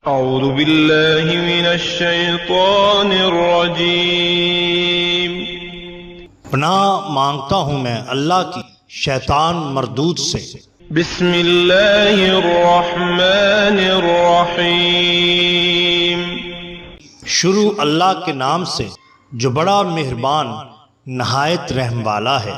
اعوذ باللہ من الشیطان الرجیم۔ پناہ مانگتا ہوں میں اللہ کی شیطان مردود سے۔ بسم اللہ الرحمن الرحیم۔ شروع اللہ کے نام سے جو بڑا مہربان نہایت رحم والا ہے۔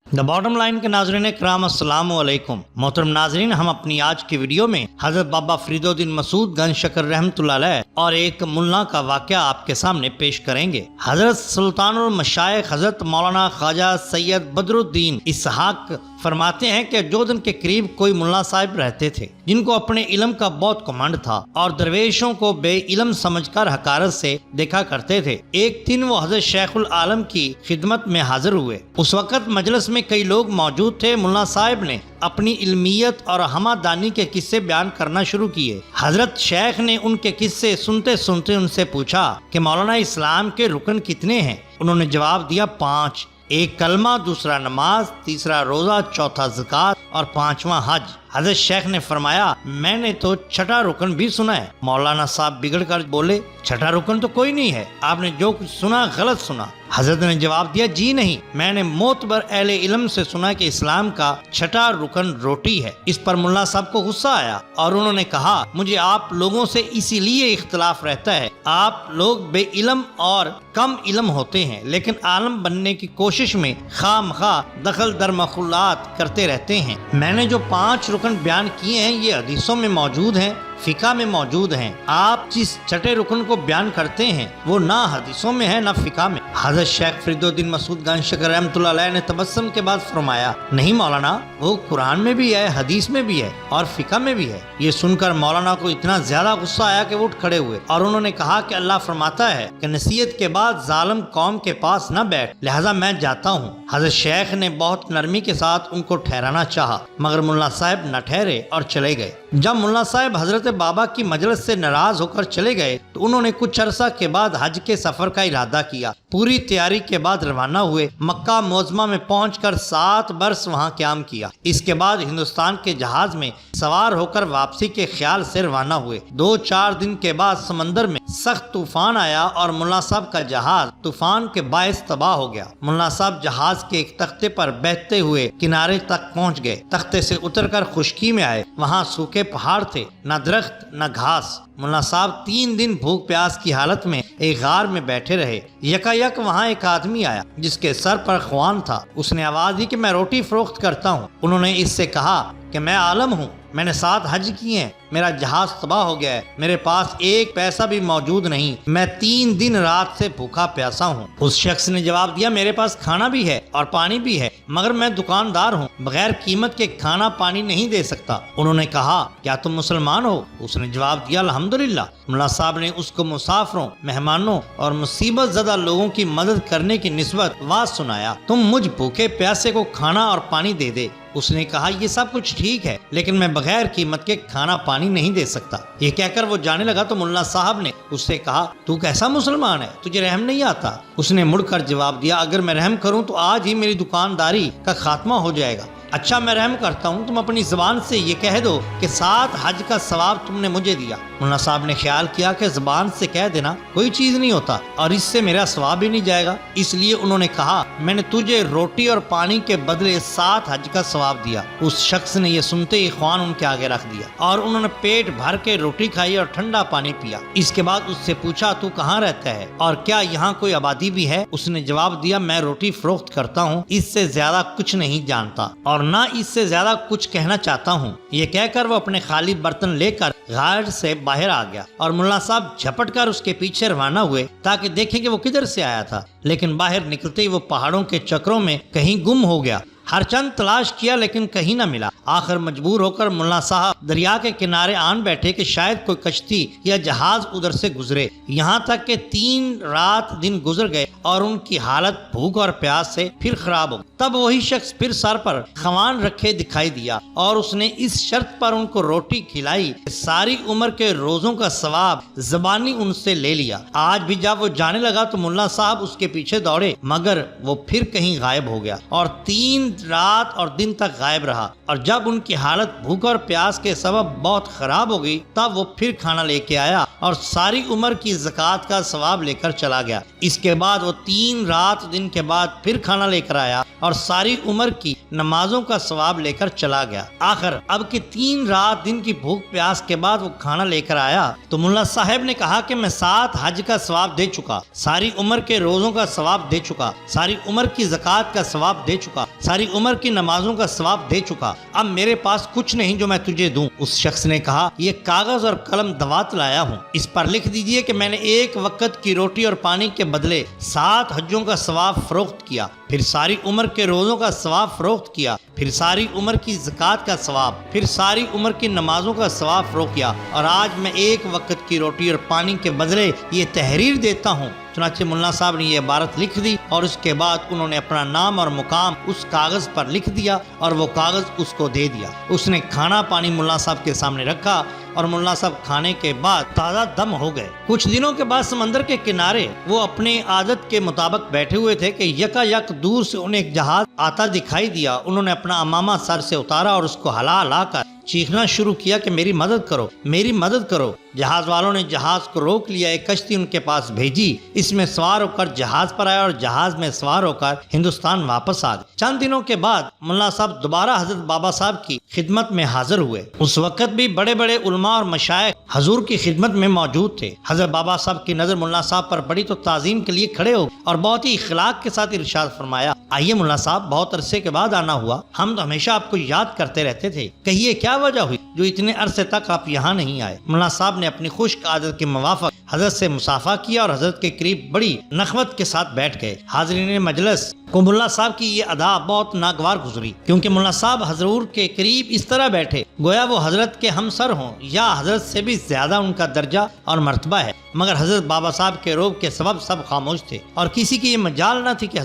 دا باٹم لائن کے ناظرین کرام السلام علیکم۔ محترم ناظرین، ہم اپنی آج کی ویڈیو میں حضرت بابا فرید الدین مسعود گنج شکر رحمۃ اللہ علیہ اور ایک ملا کا واقعہ آپ کے سامنے پیش کریں گے۔ حضرت سلطان المشائخ حضرت مولانا خواجہ سید بدر الدین اسحاق فرماتے ہیں کہ جودن کے قریب کوئی ملا صاحب رہتے تھے جن کو اپنے علم کا بہت کمانڈ تھا اور درویشوں کو بے علم سمجھ کر حقارت سے دیکھا کرتے تھے۔ ایک دن وہ حضرت شیخ العالم کی خدمت میں حاضر ہوئے۔ اس وقت مجلس میں کئی لوگ موجود تھے۔ ملا صاحب نے اپنی علمیت اور ہمادانی کے قصے بیان کرنا شروع کیے۔ حضرت شیخ نے ان کے قصے سنتے سنتے ان سے پوچھا کہ مولانا اسلام کے رکن کتنے ہیں؟ انہوں نے جواب دیا 5۔ ایک کلمہ، دوسرا نماز، تیسرا روزہ، چوتھا زکوٰۃ اور 5واں حج۔ حضرت شیخ نے فرمایا میں نے تو چھٹا رکن بھی سنا ہے۔ مولانا صاحب بگڑ کر بولے چھٹا رکن تو کوئی نہیں ہے، آپ نے جو کچھ سنا غلط سنا۔ حضرت نے جواب دیا جی نہیں، میں نے معتبر اہل علم سے سنا کہ اسلام کا چھٹا رکن روٹی ہے۔ اس پر ملا صاحب کو غصہ آیا اور انہوں نے کہا مجھے آپ لوگوں سے اسی لیے اختلاف رہتا ہے، آپ لوگ بے علم اور کم علم ہوتے ہیں لیکن عالم بننے کی کوشش میں خواہ مخواہ دخل در مخلوقات کرتے رہتے ہیں۔ میں نے جو 5 رکن بیان کیے ہیں یہ حدیثوں میں موجود ہیں، فقہ میں موجود ہیں۔ آپ جس چھٹے رکن کو بیان کرتے ہیں وہ نہ حدیثوں میں ہے نہ فقہ میں۔ حضرت شیخ فرید الدین مسعود گنج شکر رحمۃ اللہ علیہ نے تبسم کے بعد فرمایا نہیں مولانا، وہ قرآن میں بھی ہے، حدیث میں بھی ہے اور فقہ میں بھی ہے۔ یہ سن کر مولانا کو اتنا زیادہ غصہ آیا کہ وہ اٹھ کھڑے ہوئے اور انہوں نے کہا کہ اللہ فرماتا ہے کہ نصیحت کے بعد ظالم قوم کے پاس نہ بیٹھ، لہذا میں جاتا ہوں۔ حضرت شیخ نے بہت نرمی کے ساتھ ان کو ٹھہرانا چاہا مگر ملا صاحب نہ ٹھہرے اور چلے گئے۔ جب ملا صاحب حضرت بابا کی مجلس سے ناراض ہو کر چلے گئے تو انہوں نے کچھ عرصہ کے بعد حج کے سفر کا ارادہ کیا۔ پوری تیاری کے بعد روانہ ہوئے۔ مکہ معظمہ میں پہنچ کر 7 برس وہاں قیام کیا۔ اس کے بعد ہندوستان کے جہاز میں سوار ہو کر واپسی کے خیال سے روانہ ہوئے۔ 2-4 دن کے بعد سمندر میں سخت طوفان آیا اور ملا صاحب کا جہاز طوفان کے باعث تباہ ہو گیا۔ ملا صاحب جہاز کے ایک تختے پر بہتے ہوئے کنارے تک پہنچ گئے۔ تختے سے اتر کر خشکی میں آئے، وہاں سوکھے پہاڑ تھے، نہ درخت نہ گھاس۔ ملا صاحب 3 دن بھوک پیاس کی حالت میں ایک غار میں بیٹھے رہے۔ یکایک وہاں ایک آدمی آیا جس کے سر پر خوان تھا۔ اس نے آواز دی کہ میں روٹی فروخت کرتا ہوں۔ انہوں نے اس سے کہا کہ میں عالم ہوں، میں نے 7 حج کیے ہیں، میرا جہاز تباہ ہو گیا ہے، میرے پاس ایک پیسہ بھی موجود نہیں، میں 3 دن رات سے بھوکا پیاسا ہوں۔ اس شخص نے جواب دیا میرے پاس کھانا بھی ہے اور پانی بھی ہے مگر میں دکاندار ہوں، بغیر قیمت کے کھانا پانی نہیں دے سکتا۔ انہوں نے کہا کیا تم مسلمان ہو؟ اس نے جواب دیا الحمدللہ۔ ملا صاحب نے اس کو مسافروں، مہمانوں اور مصیبت زدہ لوگوں کی مدد کرنے کی نسبت واز سنایا۔ تم مجھ بھوکے پیاسے کو کھانا اور پانی دے دے۔ اس نے کہا یہ سب کچھ ٹھیک ہے لیکن میں بغیر قیمت کے کھانا پانی نہیں دے سکتا۔ یہ کہہ کر وہ جانے لگا تو ملا صاحب نے اس سے کہا تو کیسا مسلمان ہے، تجھے رحم نہیں آتا؟ اس نے مڑ کر جواب دیا اگر میں رحم کروں تو آج ہی میری دکانداری کا خاتمہ ہو جائے گا۔ اچھا میں رحم کرتا ہوں، تم اپنی زبان سے یہ کہہ دو کہ 7 حج کا ثواب تم نے مجھے دیا۔ ملا صاحب نے خیال کیا کہ زبان سے کہہ دینا کوئی چیز نہیں ہوتا اور اس سے میرا ثواب ہی نہیں جائے گا، اس لیے انہوں نے کہا میں نے تجھے روٹی اور پانی کے بدلے 7 حج کا ثواب دیا۔ اس شخص نے یہ سنتے ہی خوان ان کے آگے رکھ دیا اور انہوں نے پیٹ بھر کے روٹی کھائی اور ٹھنڈا پانی پیا۔ اس کے بعد اس سے پوچھا تو کہاں رہتا ہے اور کیا یہاں کوئی آبادی بھی ہے؟ اس نے جواب دیا میں روٹی فروخت کرتا ہوں، اس سے زیادہ کچھ نہیں جانتا اور نہ اس سے زیادہ کچھ کہنا چاہتا ہوں۔ یہ کہہ کر وہ اپنے خالی برتن لے کر غار سے باہر آ گیا اور ملا صاحب جھپٹ کر اس کے پیچھے روانہ ہوئے تاکہ دیکھیں کہ وہ کدھر سے آیا تھا، لیکن باہر نکلتے ہی وہ پہاڑوں کے چکروں میں کہیں گم ہو گیا۔ ہر چند تلاش کیا لیکن کہیں نہ ملا۔ آخر مجبور ہو کر ملا صاحب دریا کے کنارے آن بیٹھے کہ شاید کوئی کشتی یا جہاز ادھر سے گزرے، یہاں تک کہ 3 رات دن گزر گئے اور ان کی حالت بھوک اور پیاس سے پھر خراب ہو گئی۔ تب وہی شخص پھر سر پر خوان رکھے دکھائی دیا اور اس نے اس شرط پر ان کو روٹی کھلائی کہ ساری عمر کے روزوں کا ثواب زبانی ان سے لے لیا۔ آج بھی جب وہ جانے لگا تو ملا صاحب اس کے پیچھے دوڑے مگر وہ پھر کہیں غائب ہو گیا اور 3 رات اور دن تک غائب رہا، اور جب ان کی حالت بھوک اور پیاس کے سبب بہت خراب ہو گئی تب وہ پھر کھانا لے کے آیا اور ساری عمر کی زکوٰۃ کا ثواب لے کر چلا گیا۔ اس کے بعد وہ 3 رات دن کے بعد پھر کھانا لے کر آیا اور ساری عمر کی نمازوں کا ثواب لے کر چلا گیا۔ آخر اب کہ 3 رات دن کی بھوک پیاس کے بعد وہ کھانا لے کر آیا تو ملا صاحب نے کہا کہ میں 7 حج کا ثواب دے چکا، ساری عمر کے روزوں کا ثواب دے چکا، ساری عمر کی زکوٰۃ کا ثواب دے چکا، ساری عمر کی نمازوں کا ثواب دے چکا، اب میرے پاس کچھ نہیں جو میں تجھے دوں۔ اس شخص نے کہا یہ کاغذ اور قلم دوات لایا ہوں، اس پر لکھ دیجئے کہ میں نے 1 وقت کی روٹی اور پانی کے بدلے 7 حجوں کا ثواب فروخت کیا، پھر ساری عمر کے روزوں کا ثواب فروخت کیا، پھر ساری عمر کی زکوٰۃ کا ثواب، پھر ساری عمر کی نمازوں کا ثواب فروخت کیا، اور آج میں 1 وقت کی روٹی اور پانی کے بدلے یہ تحریر دیتا ہوں۔ چنانچہ ملا صاحب نے یہ عبارت لکھ دی اور اس کے بعد انہوں نے اپنا نام اور مقام اس کاغذ پر لکھ دیا اور وہ کاغذ اس کو دے دیا۔ اس نے کھانا پانی ملا صاحب کے سامنے رکھا اور ملا صاحب کھانے کے بعد تازہ دم ہو گئے۔ کچھ دنوں کے بعد سمندر کے کنارے وہ اپنے عادت کے مطابق بیٹھے ہوئے تھے کہ یکا یک دور سے انہیں ایک جہاز آتا دکھائی دیا۔ انہوں نے اپنا امامہ سر سے اتارا اور اس کو ہلا ہلا کر چیخنا شروع کیا کہ میری مدد کرو، میری مدد کرو۔ جہاز والوں نے جہاز کو روک لیا، ایک کشتی ان کے پاس بھیجی، اس میں سوار ہو کر جہاز پر آیا اور جہاز میں سوار ہو کر ہندوستان واپس آ گئے۔ چند دنوں کے بعد ملا صاحب دوبارہ حضرت بابا صاحب کی خدمت میں حاضر ہوئے۔ اس وقت بھی بڑے بڑے علماء اور مشائخ حضور کی خدمت میں موجود تھے۔ حضرت بابا صاحب کی نظر ملا صاحب پر پڑی تو تعظیم کے لیے کھڑے ہو اور بہت ہی اخلاق کے ساتھ ارشاد فرمایا، آئیے ملا صاحب، بہت عرصے کے بعد آنا ہوا، ہم تو ہمیشہ آپ کو یاد کرتے رہتے تھے، کہیے کیا وجہ ہوئی جو اتنے عرصے تک آپ یہاں نہیں آئے؟ ملا صاحب نے اپنی خشک عادت کے موافق حضرت سے مصافحہ کیا اور حضرت کے قریب بڑی نخوت کے ساتھ بیٹھ گئے۔ حاضرین مجلس کو ملا صاحب کی یہ ادا بہت ناگوار گزری، کیونکہ ملا صاحب حضور کے قریب اس طرح بیٹھے گویا وہ حضرت کے ہمسر ہوں یا حضرت سے بھی زیادہ ان کا درجہ اور مرتبہ ہے، مگر حضرت بابا صاحب کے روب کے سبب سب خاموش تھے اور کسی کی یہ مجال نہ تھی کہ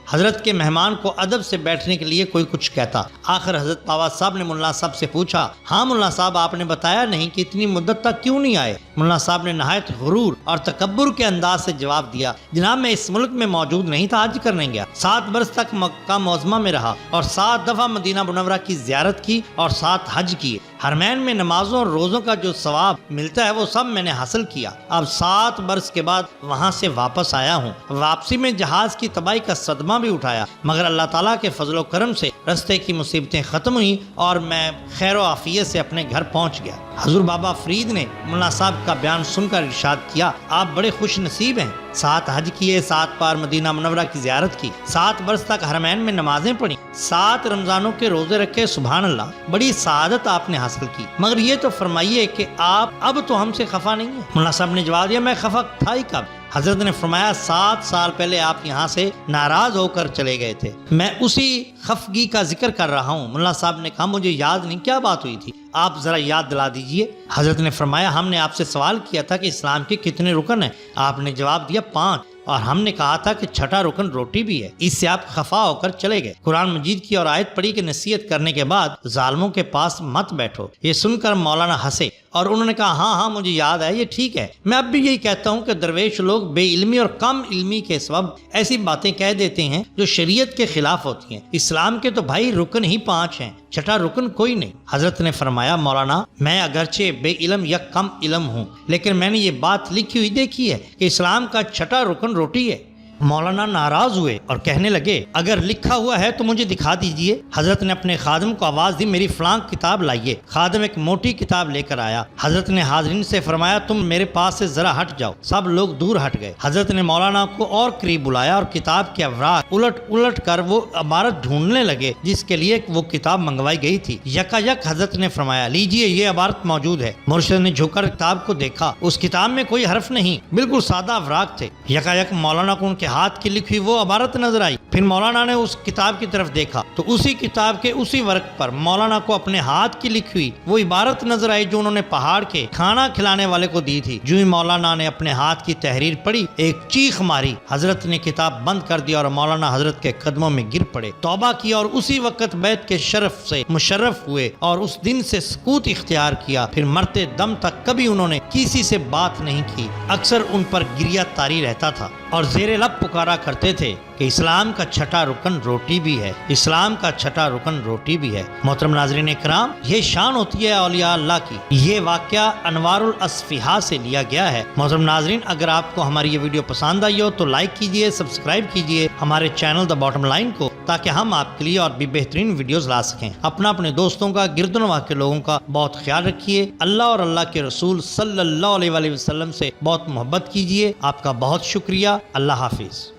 حضرت کے مہمان کو ادب سے بیٹھنے کے لیے کوئی کچھ کہتا۔ آخر حضرت بابا صاحب نے ملا صاحب سے پوچھا، ہاں ملا صاحب، آپ نے بتایا نہیں کہ اتنی مدت تک کیوں نہیں آئے؟ ملا صاحب نے نہایت غرور اور تکبر کے انداز سے جواب دیا، جناب میں اس ملک میں موجود نہیں تھا، حج کرنے گیا، 7 برس تک مکہ معظمہ میں رہا اور 7 دفعہ مدینہ منورہ کی زیارت کی اور 7 حج کیے۔ حرمین میں نمازوں اور روزوں کا جو ثواب ملتا ہے وہ سب میں نے حاصل کیا۔ اب 7 برس کے بعد وہاں سے واپس آیا ہوں۔ واپسی میں جہاز کی تباہی کا صدمہ بھی اٹھایا، مگر اللہ تعالیٰ کے فضل و کرم سے رستے کی مصیبتیں ختم ہوئیں اور میں خیر و عافیت سے اپنے گھر پہنچ گیا۔ حضور بابا فرید نے ملا صاحب کا بیان سن کر ارشاد کیا، آپ بڑے خوش نصیب ہیں، 7 حج کیے، 7 بار مدینہ منورہ کی زیارت کی، 7 برس تک حرمین میں نمازیں پڑھی، 7 رمضانوں کے روزے رکھے، سبحان اللہ، بڑی سعادت آپ نے حاصل کی، مگر یہ تو فرمائیے کہ آپ اب تو ہم سے خفا نہیں ہیں؟ ملا صاحب نے جواب دیا، میں خفا تھا ہی کب؟ حضرت نے فرمایا 7 سال پہلے آپ یہاں سے ناراض ہو کر چلے گئے تھے، میں اسی خفگی کا ذکر کر رہا ہوں۔ ملا صاحب نے کہا مجھے یاد نہیں، کیا بات ہوئی تھی، آپ ذرا یاد دلا دیجئے۔ حضرت نے فرمایا ہم نے آپ سے سوال کیا تھا کہ اسلام کے کتنے رکن ہیں؟ آپ نے جواب دیا 5، اور ہم نے کہا تھا کہ 6واں رکن روٹی بھی ہے، اس سے آپ خفا ہو کر چلے گئے۔ قرآن مجید کی اور آیت پڑھی کہ نصیحت کرنے کے بعد ظالموں کے پاس مت بیٹھو۔ یہ سن کر مولانا ہنسے اور انہوں نے کہا ہاں مجھے یاد ہے، یہ ٹھیک ہے، میں اب بھی یہی کہتا ہوں کہ درویش لوگ بے علمی اور کم علمی کے سبب ایسی باتیں کہہ دیتے ہیں جو شریعت کے خلاف ہوتی ہیں۔ اسلام کے تو بھائی رکن ہی 5 ہیں، 6واں رکن کوئی نہیں۔ حضرت نے فرمایا مولانا میں اگرچہ بے علم یا کم علم ہوں، لیکن میں نے یہ بات لکھی ہوئی دیکھی ہے کہ اسلام کا 6واں رکن روٹی ہے۔ مولانا ناراض ہوئے اور کہنے لگے اگر لکھا ہوا ہے تو مجھے دکھا دیجئے۔ حضرت نے اپنے خادم کو آواز دی میری فلاں کتاب لائیے۔ خادم ایک موٹی کتاب لے کر آیا۔ حضرت نے حاضرین سے فرمایا تم میرے پاس سے ذرا ہٹ جاؤ۔ سب لوگ دور ہٹ گئے۔ حضرت نے مولانا کو اور قریب بلایا اور کتاب کے اوراق الٹ کر وہ عبارت ڈھونڈنے لگے جس کے لیے وہ کتاب منگوائی گئی تھی۔ یکا یک حضرت نے فرمایا لیجئے یہ عبارت موجود ہے۔ مرشد نے جھک کر کتاب کو دیکھا، اس کتاب میں کوئی حرف نہیں، بالکل سادہ اوراق تھے۔ یکا یک مولانا کو ان کے ہاتھ کی لکھی وہ عبارت نظر آئی۔ پھر مولانا نے اس کتاب کی طرف دیکھا تو اسی کتاب کے اسی ورق پر مولانا کو اپنے ہاتھ کی لکھی ہوئی وہ عبارت نظر آئی جو انہوں نے پہاڑ کے کھانا کھلانے والے کو دی تھی۔ جو ہی مولانا نے اپنے ہاتھ کی تحریر پڑھی ایک چیخ ماری، حضرت نے کتاب بند کر دیا اور مولانا حضرت کے قدموں میں گر پڑے، توبہ کیا اور اسی وقت بیت کے شرف سے مشرف ہوئے اور اس دن سے سکوت اختیار کیا۔ پھر مرتے دم تک کبھی انہوں نے کسی سے بات نہیں کی، اکثر ان پر گریہ طاری رہتا تھا۔ اور زیر لب پکارا کرتے تھے کہ اسلام کا چھٹا رکن روٹی بھی ہے، اسلام کا چھٹا رکن روٹی بھی ہے۔ محترم ناظرین اکرام، یہ شان ہوتی ہے اولیاء اللہ کی۔ یہ واقعہ انوار الاصفہاء سے لیا گیا ہے۔ محترم ناظرین، اگر آپ کو ہماری یہ ویڈیو پسند آئی ہو تو لائک کیجئے، سبسکرائب کیجئے ہمارے چینل دا باٹم لائن کو، تاکہ ہم آپ کے لیے اور بھی بہترین ویڈیوز لا سکیں۔ اپنے دوستوں کا، گرد و نواح کے لوگوں کا بہت خیال رکھیے۔ اللہ اور اللہ کے رسول صلی اللہ علیہ وسلم سے بہت محبت کیجئے۔ آپ کا بہت شکریہ۔ اللہ حافظ۔